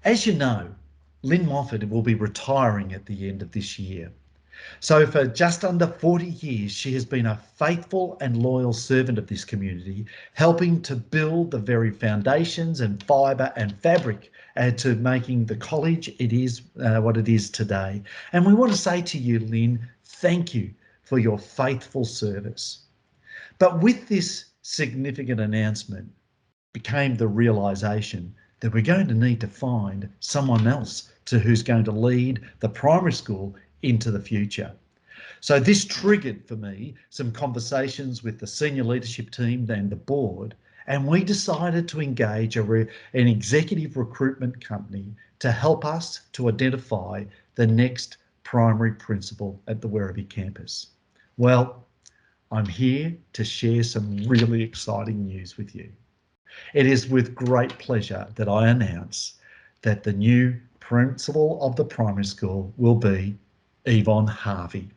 As you know, Lynn Moffat will be retiring at the end of this year. So for just under 40 years, she has been a faithful and loyal servant of this community, helping to build the very foundations and fibre and fabric to making the college it is what it is today. And we want to say to you, Lynn, thank you for your faithful service. But with this significant announcement became the realisation that we're going to need to find someone else who's going to lead the primary school into the future. So this triggered for me some conversations with the senior leadership team and the board, and we decided to engage an executive recruitment company to help us to identify the next primary principal at the Werribee campus. Well, I'm here to share some really exciting news with you. It is with great pleasure that I announce that the new principal of the primary school will be Yvonne Harvey.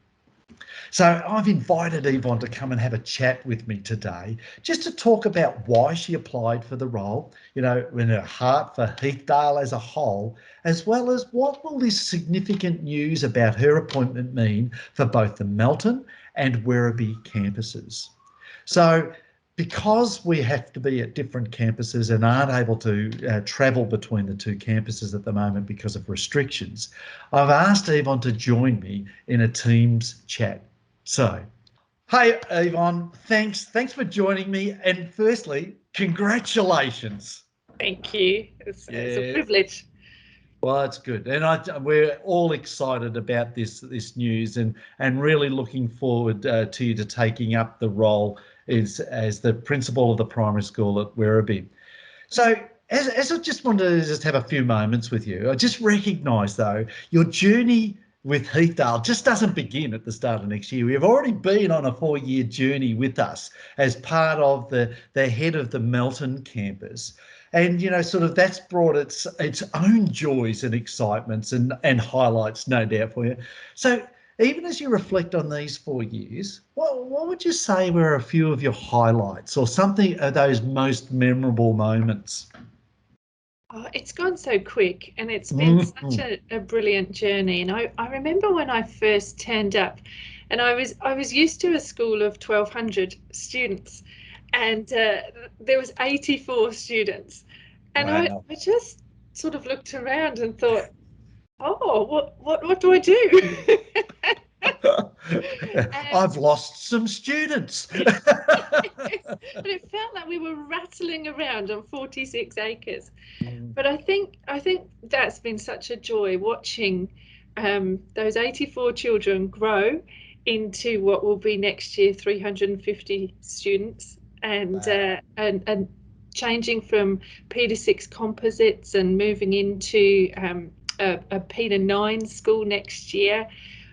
So I've invited Yvonne to come and have a chat with me today, just to talk about why she applied for the role, in her heart for Heathdale as a whole, as well as what will this significant news about her appointment mean for both the Melton and Werribee campuses. So because we have to be at different campuses and aren't able to travel between the two campuses at the moment because of restrictions, I've asked Yvonne to join me in a Teams chat. So, hey Yvonne, thanks for joining me. And firstly, congratulations. Thank you. It's a privilege. Well, that's good, and we're all excited about this news, and really looking forward to you to taking up the role as the principal of the primary school at Werribee. So, as I just wanted to just have a few moments with you, I just recognise though your journey with Heathdale just doesn't begin at the start of next year. We've already been on a 4-year journey with us as part of the head of the Melton campus. And, sort of that's brought its own joys and excitements and highlights, no doubt, for you. So even as you reflect on these 4 years, what would you say were a few of your highlights or something of those most memorable moments? Oh, it's gone so quick, and it's been such a brilliant journey. And I remember when I first turned up, and I was used to a school of 1,200 students, and there was 84 students, and Wow. I just sort of looked around and thought, oh, what do I do? I've lost some students. But it felt like we were rattling around on 46 acres. Mm. But I think that's been such a joy watching those 84 children grow into what will be next year 350 students, and Wow. and changing from P6 composites and moving into a P9 school next year,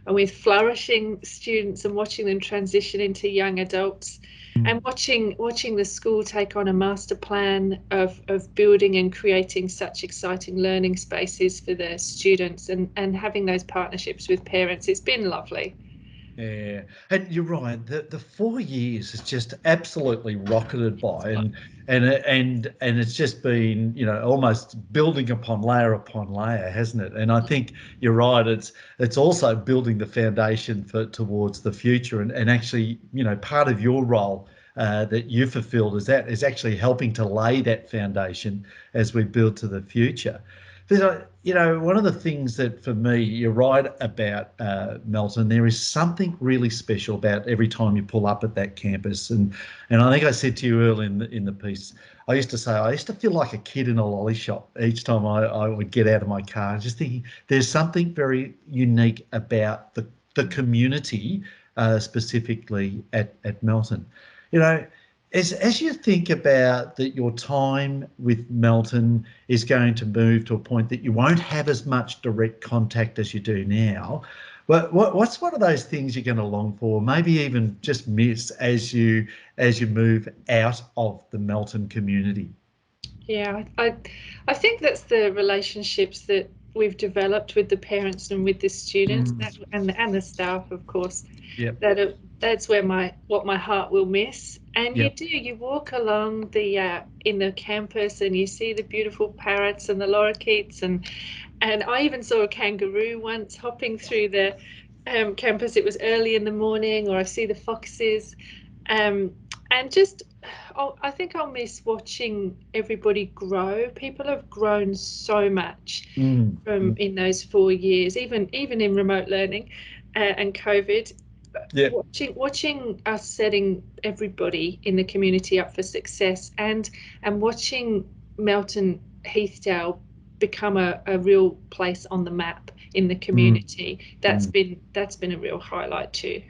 and with flourishing students and watching them transition into young adults, and watching the school take on a master plan of building and creating such exciting learning spaces for their students, and having those partnerships with parents. It's been lovely. Yeah, and you're right. The 4 years has just absolutely rocketed by, and it's just been almost building upon layer, hasn't it? And I think you're right. It's also building the foundation towards the future, and actually part of your role that you fulfilled is actually helping to lay that foundation as we build to the future. But, one of the things that for me, you're right about Melton, there is something really special about every time you pull up at that campus. And I think I said to you earlier in the piece, I used to say, I used to feel like a kid in a lolly shop each time I would get out of my car, just thinking there's something very unique about the community, specifically at Melton. You know, as you think about that, your time with Melton is going to move to a point that you won't have as much direct contact as you do now. What's one of those things you're going to long for, maybe even just miss as you move out of the Melton community? Yeah, I think that's the relationships that we've developed with the parents and with the students, and the staff, of course. Yep. That's where my heart will miss. And you Yep. do, you walk along the in the campus and you see the beautiful parrots and the lorikeets and I even saw a kangaroo once hopping through the campus. It was early in the morning, or I see the foxes. Um, and just, I think I'll miss watching everybody grow. People have grown so much Mm. from in those 4 years, even in remote learning and COVID. Yep. Watching us setting everybody in the community up for success and watching Melton Heathdale become a real place on the map in the Mm. community. That's been a real highlight too.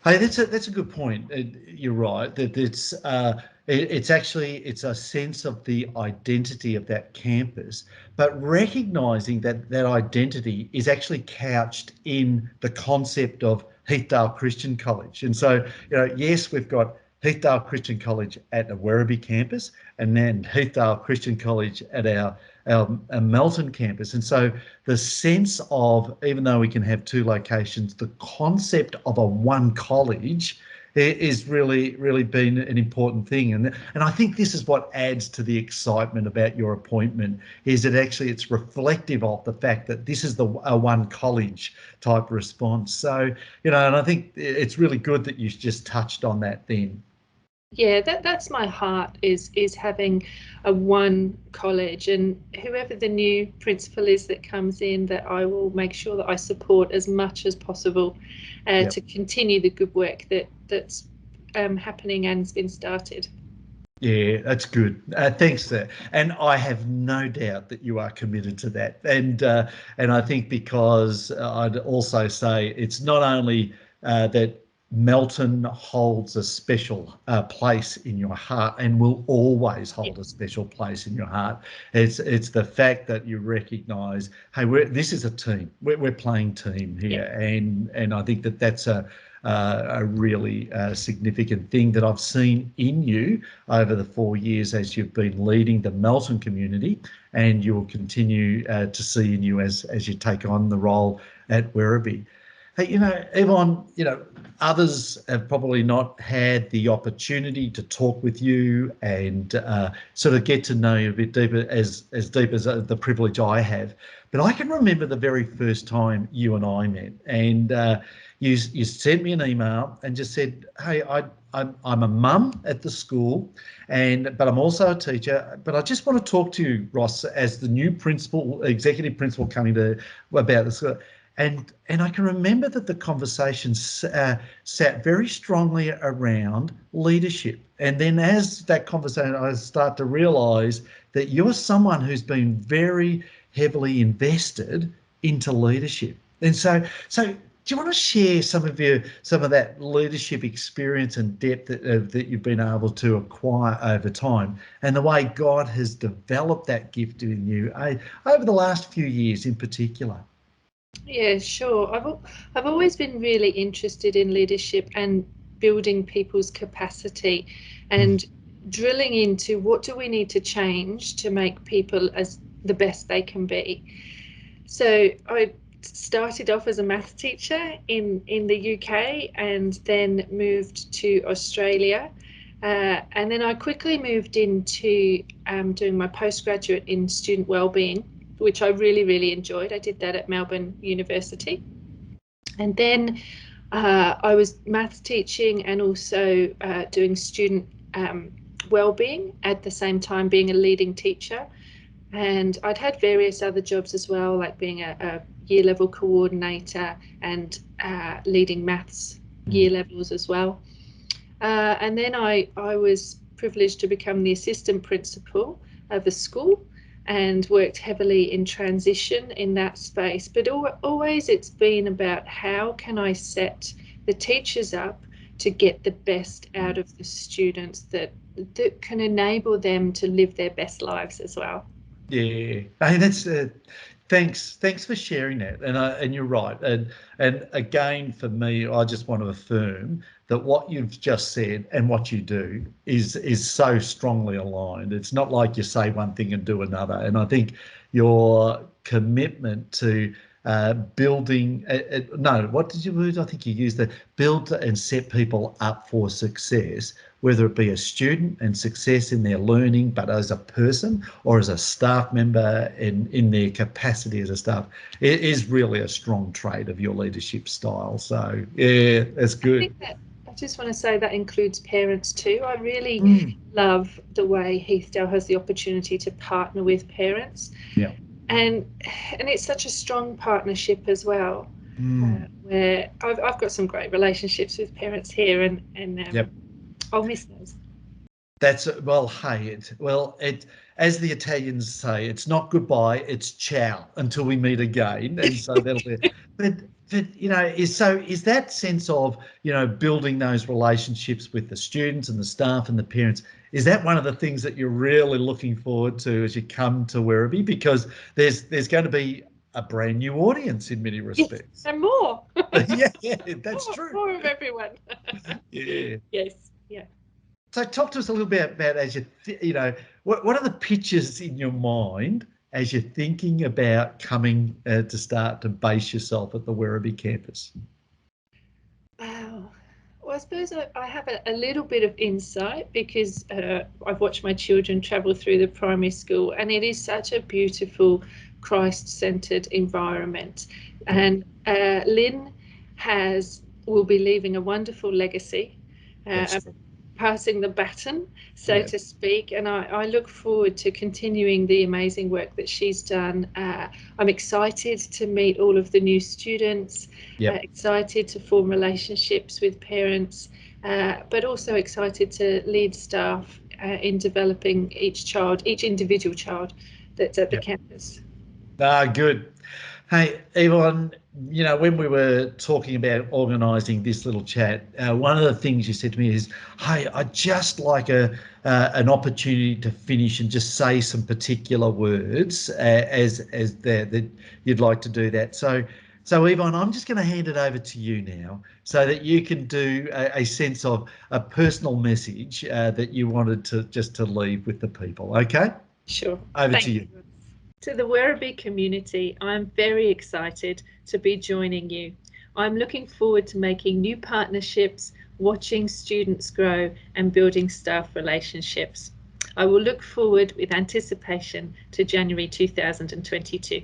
Hey, that's a good point. You're right that it's actually it's a sense of the identity of that campus, but recognizing that that identity is actually couched in the concept of Heathdale Christian College. And so, yes, we've got Heathdale Christian College at the Werribee campus, and then Heathdale Christian College at our Melton campus. And so the sense of, even though we can have two locations, the concept of a one college is really been an important thing. And I think this is what adds to the excitement about your appointment, is that actually it's reflective of the fact that this is a one college type response. So, and I think it's really good that you just touched on that then. Yeah, that's my heart is having a one college, and whoever the new principal is that comes in, that I will make sure that I support as much as possible Yeah. to continue the good work that's happening and has been started. Yeah, that's good. Thanks, sir. And I have no doubt that you are committed to that. And I think because I'd also say it's not only that Melton holds a special place in your heart and will always Yeah, hold a special place in your heart. It's the fact that you recognise, hey, this is a team. We're playing team yeah. here, and I think that that's a really significant thing that I've seen in you over the 4 years as you've been leading the Melton community, and you will continue to see in you as you take on the role at Werribee. Hey, Yvonne, others have probably not had the opportunity to talk with you and sort of get to know you a bit deeper, as deep as the privilege I have. But I can remember the very first time you and I met, and you sent me an email and just said, "Hey, I'm a mum at the school, but I'm also a teacher. But I just want to talk to you, Ross, as the new executive principal coming to about the school." And I can remember that the conversation sat very strongly around leadership. And then as that conversation, I start to realise that you're someone who's been very heavily invested into leadership. And so do you want to share some of that leadership experience and depth that you've been able to acquire over time, and the way God has developed that gift in you over the last few years in particular? Yeah, sure. I've always been really interested in leadership and building people's capacity Mm. and drilling into what do we need to change to make people as the best they can be. So I started off as a math teacher in the UK and then moved to Australia. And then I quickly moved into doing my postgraduate in student wellbeing, which I really enjoyed. I did that at Melbourne University. And then I was maths teaching and also doing student wellbeing at the same time, being a leading teacher. And I'd had various other jobs as well, like being a year level coordinator and leading maths Mm. year levels as well. And then I was privileged to become the assistant principal of a school and worked heavily in transition in that space. But always it's been about how can I set the teachers up to get the best out of the students that can enable them to live their best lives as well. Yeah, hey, that's thanks for sharing that, and you're right, and again for me, I just want to affirm that what you've just said and what you do is so strongly aligned. It's not like you say one thing and do another, and I think your commitment to building. No, what did you use? I think you used the build and set people up for success, whether it be a student and success in their learning, but as a person or as a staff member in their capacity as a staff. It is really a strong trait of your leadership style. So yeah, that's I good. think that I just want to say that includes parents too. I really Mm, love the way Heathdale has the opportunity to partner with parents, yeah. and it's such a strong partnership as well. Mm, Where I've got some great relationships with parents here, and yep. I'll miss those. That's well, hey, it as the Italians say, it's not goodbye, it's ciao until we meet again. And so that'll be but is that sense of, building those relationships with the students and the staff and the parents, is that one of the things that you're really looking forward to as you come to Werribee? Because there's going to be a brand new audience in many Yes, respects. and more, Yeah, that's true. more of everyone. Yeah. Yes, yeah. So talk to us a little bit about, as what are the pictures in your mind as you're thinking about coming to start to base yourself at the Werribee campus? Wow. Well, I suppose I have a little bit of insight because I've watched my children travel through the primary school, and it is such a beautiful Christ-centered environment. Yeah, And Lynn will be leaving a wonderful legacy, that's uh, true. passing the baton, so Yeah, to speak. And I look forward to continuing the amazing work that she's done. I'm excited to meet all of the new students, yep, excited to form relationships with parents, but also excited to lead staff in developing each individual child that's at the yep. campus. Ah, good. Hey, Yvonne, when we were talking about organising this little chat, one of the things you said to me is, "Hey, I'd just like an opportunity to finish and just say some particular words as that you'd like to do that." So Yvonne, I'm just going to hand it over to you now, so that you can do a sense of a personal message that you wanted to leave with the people. Okay, Sure. over to Thank you. you. To the Werribee community, I'm very excited to be joining you. I'm looking forward to making new partnerships, watching students grow, and building staff relationships. I will look forward with anticipation to January 2022.